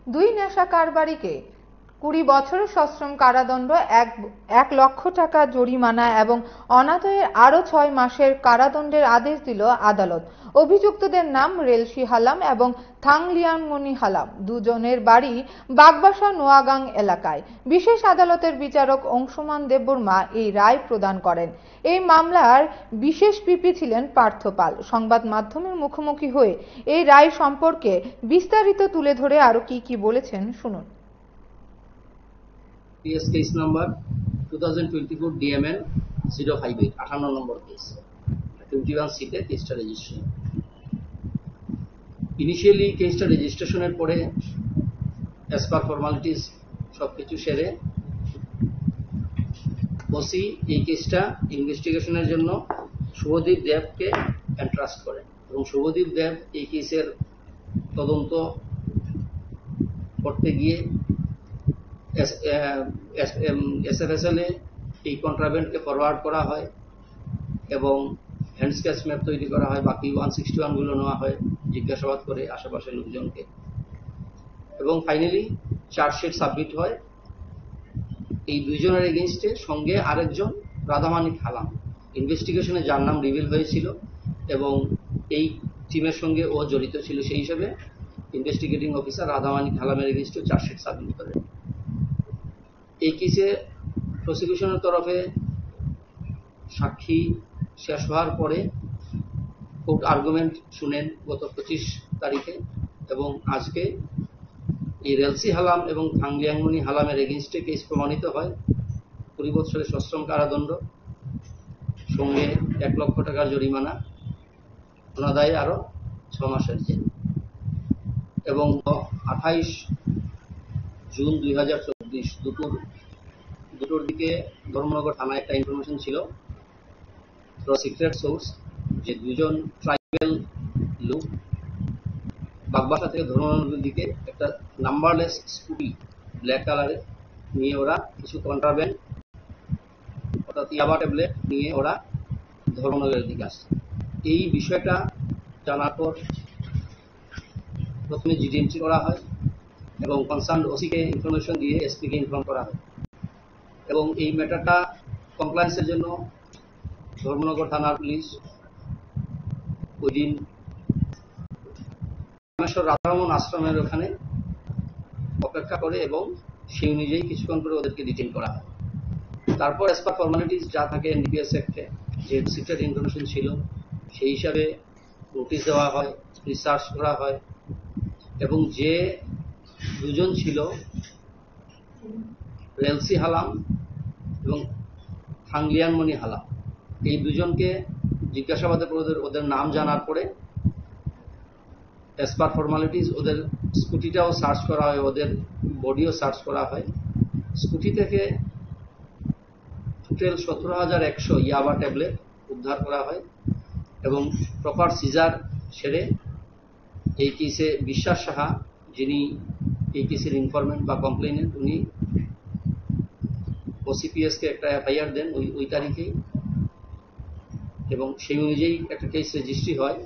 দুই নেশা কারবারিকে 20 বছরের সশ্রম কারাদণ্ড, 1 লক্ষ টাকা জরিমানা এবং অনাদায়ে আরও 6 মাসের কারাদণ্ডের আদেশ দিল আদালত। অভিযুক্তদের নাম রেলসি হালাম এবং থাংলিয়ানমণি হালাম। দুজনের বাড়ি বাগবাসা নোয়াগাং এলাকায়। বিশেষ আদালতের বিচারক অংশুমান দেববর্মা এই রায় প্রদান করেন। এই মামলার বিশেষ পিপি ছিলেন পার্থ পাল। সংবাদ মাধ্যমের মুখোমুখি হয়ে এই রায় সম্পর্কে বিস্তারিত তুলে ধরে আরো কি বলেছেন শুনুন। PS case number 2024 DMN 058 58 নম্বর কেস 21 সিটে কেসটা রেজিস্ট্রেশন। ইনিশিয়ালি কেসটা রেজিস্ট্রেশনের পরে অ্যাজ পার ফর্মালিটিস সবকিছু সেরে ওসি এই কেসটা ইনভেস্টিগেশনের জন্য শুভদীপ দেবকে এন্ট্রাস্ট করেন এবং শুভদীপ দেব এই কেসের তদন্ত করতে গিয়ে SFSL এই কন্ট্রাভেন্টকে ফরওয়ার্ড করা হয় এবং হ্যান্ড স্কেচ ম্যাপ তৈরি করা হয়। বাকি 161 গুলো নেওয়া হয় জিজ্ঞাসাবাদ করে আশেপাশের লোকজনকে এবং ফাইনালি চার্জশিট সাবমিট হয় এই দুইজনের এগেইনস্টে। সঙ্গে আরেকজন রাধামানিক হালাম, ইনভেস্টিগেশনে যার নাম রিভিল হয়েছিল এবং এই টিমের সঙ্গে ও জড়িত ছিল, সেই হিসেবে ইনভেস্টিগেটিং অফিসার রাধামানিক হালামের এগেইনস্টে চার্জশিট সাবমিট করেন। এই কেসে প্রসিকিউশনের তরফে সাক্ষী শেষ হওয়ার পরে কোর্ট আর্গুমেন্ট শুনেন গত 25 তারিখে এবং আজকে এই রেলসি হালাম এবং থাংলিয়ানমণি হালামের এগেইনস্টে কেস প্রমাণিত হয়। 20 বছরের সশ্রম কারাদণ্ড, সঙ্গে 1 লক্ষ টাকার জরিমানা, অনাদায়ে আরো 6 মাসের জেল। এবং 28 জুন 2024 দুটোর দিকে ধর্মনগর থানায় একটা ইনফরমেশন ছিল সিক্রেট সোর্স যে দুজন ট্রাইবেল লোক বাগবাসা থেকে ধর্মনগরের দিকে একটা নাম্বারলেস স্কুটি ব্ল্যাক কালারে নিয়ে ওরা কিছু কন্ট্রাব্যান্ড অর্থাৎ ইয়াবা ট্যাবলেট নিয়ে ওরা ধর্মনগরের দিকে আসছে। এই বিষয়টা জানার পর প্রথমে জিডি এন্ট্রি করা হয় এবং কনসার্ন ওসিকে ইনফরমেশন দিয়ে এসপিকে ইনফর্ম করা হয় এবং এই ম্যাটারটা কমপ্লায়েন্সের জন্য ধর্মনগর থানার পুলিশ ওই দিন রাধারমন আশ্রমের ওখানে অপেক্ষা করে এবং সেই অনুযায়ী কিছুক্ষণ করে ওদেরকে ডিটেইন করা হয়। তারপর অ্যাজ পার ফর্মালিটিস যা থাকে এনডিপিএস অ্যাক্টে যে সিক্রেট ইনফরমেশন ছিল সেই হিসাবে নোটিশ দেওয়া হয়, রিসার্চ করা হয় এবং যে দুজন ছিল রেলসি হালাম এবং থাংলিয়ানমণি হালাম, এই দুজনকে জিজ্ঞাসাবাদের পর ওদের নাম জানার পরে অ্যাজ পার ফর্মালিটিস ওদের স্কুটিটাও সার্চ করা হয়, ওদের বডিও সার্চ করা হয়। স্কুটি থেকে টোটাল 17,100 ইয়াবা ট্যাবলেট উদ্ধার করা হয় এবং প্রপার সিজার সেরে এই কেসে বিশ্বাস সাহা, যিনি এই কেসের ইনফরমেন্ট বা কমপ্লেনেন্ট, উনি ওসিপিএসকে একটা FIR দেন ওই তারিখেই এবং সেই অনুযায়ী একটা কেস রেজিস্ট্রি হয়।